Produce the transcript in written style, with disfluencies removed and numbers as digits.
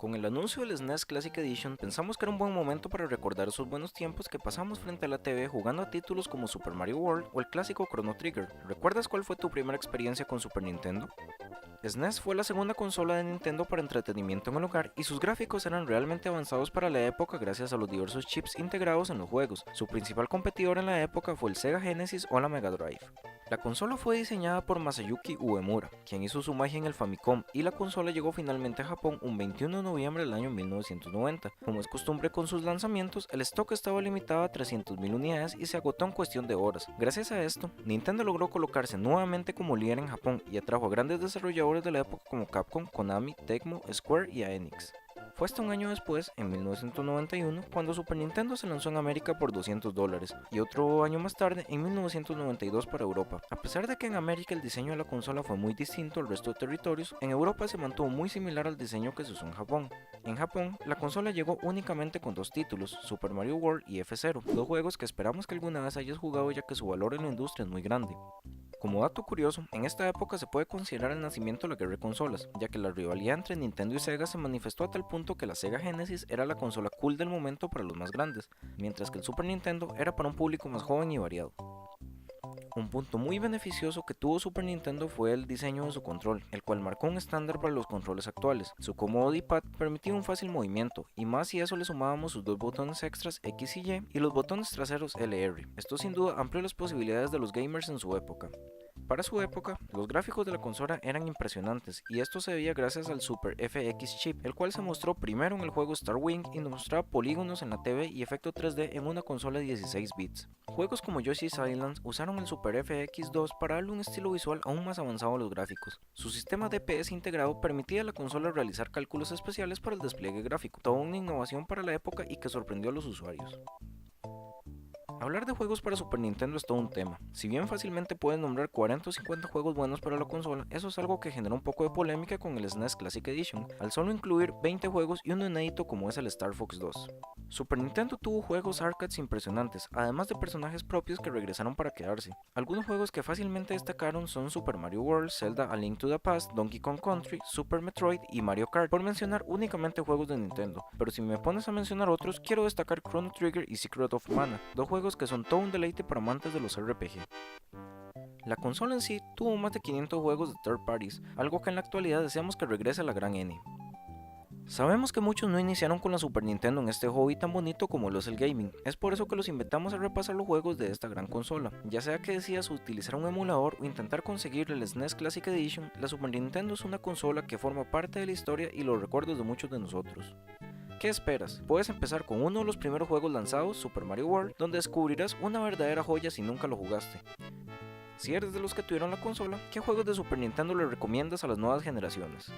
Con el anuncio del SNES Classic Edition, pensamos que era un buen momento para recordar esos buenos tiempos que pasamos frente a la TV jugando a títulos como Super Mario World o el clásico Chrono Trigger. ¿Recuerdas cuál fue tu primera experiencia con Super Nintendo? SNES fue la segunda consola de Nintendo para entretenimiento en el hogar y sus gráficos eran realmente avanzados para la época gracias a los diversos chips integrados en los juegos. Su principal competidor en la época fue el Sega Genesis o la Mega Drive. La consola fue diseñada por Masayuki Uemura, quien hizo su magia en el Famicom, y la consola llegó finalmente a Japón un 21 de noviembre del año 1990. Como es costumbre con sus lanzamientos, el stock estaba limitado a 300.000 unidades y se agotó en cuestión de horas. Gracias a esto, Nintendo logró colocarse nuevamente como líder en Japón y atrajo a grandes desarrolladores de la época como Capcom, Konami, Tecmo, Square y Enix. Fue hasta un año después, en 1991, cuando Super Nintendo se lanzó en América por $200 y otro año más tarde, en 1992 para Europa. A pesar de que en América el diseño de la consola fue muy distinto al resto de territorios, en Europa se mantuvo muy similar al diseño que se usó en Japón. En Japón, la consola llegó únicamente con dos títulos, Super Mario World y F-Zero, dos juegos que esperamos que alguna vez hayas jugado ya que su valor en la industria es muy grande. Como dato curioso, en esta época se puede considerar el nacimiento de la guerra de consolas, ya que la rivalidad entre Nintendo y Sega se manifestó a tal punto que la Sega Genesis era la consola cool del momento para los más grandes, mientras que el Super Nintendo era para un público más joven y variado. Un punto muy beneficioso que tuvo Super Nintendo fue el diseño de su control, el cual marcó un estándar para los controles actuales. Su cómodo D-pad permitía un fácil movimiento, y más si a eso le sumábamos sus dos botones extras X y Y y los botones traseros LR. Esto sin duda amplió las posibilidades de los gamers en su época. Para su época, los gráficos de la consola eran impresionantes y esto se debía gracias al Super FX chip, el cual se mostró primero en el juego Star Wing y nos mostraba polígonos en la TV y efecto 3D en una consola de 16 bits. Juegos como Yoshi's Island usaron el Super FX2 para darle un estilo visual aún más avanzado a los gráficos. Su sistema DPS integrado permitía a la consola realizar cálculos especiales para el despliegue gráfico, toda una innovación para la época y que sorprendió a los usuarios. Hablar de juegos para Super Nintendo es todo un tema. Si bien fácilmente puedes nombrar 40 o 50 juegos buenos para la consola, eso es algo que generó un poco de polémica con el SNES Classic Edition, al solo incluir 20 juegos y uno inédito como es el Star Fox 2. Super Nintendo tuvo juegos arcades impresionantes, además de personajes propios que regresaron para quedarse. Algunos juegos que fácilmente destacaron son Super Mario World, Zelda A Link to the Past, Donkey Kong Country, Super Metroid y Mario Kart, por mencionar únicamente juegos de Nintendo, pero si me pones a mencionar otros, quiero destacar Chrono Trigger y Secret of Mana, dos juegos que son todo un deleite para amantes de los RPG. La consola en sí tuvo más de 500 juegos de third parties, algo que en la actualidad deseamos que regrese a la gran N. Sabemos que muchos no iniciaron con la Super Nintendo en este hobby tan bonito como lo es el gaming, es por eso que los invitamos a repasar los juegos de esta gran consola. Ya sea que decidas utilizar un emulador o intentar conseguir el SNES Classic Edition, la Super Nintendo es una consola que forma parte de la historia y los recuerdos de muchos de nosotros. ¿Qué esperas? Puedes empezar con uno de los primeros juegos lanzados, Super Mario World, donde descubrirás una verdadera joya si nunca lo jugaste. Si eres de los que tuvieron la consola, ¿qué juegos de Super Nintendo le recomiendas a las nuevas generaciones?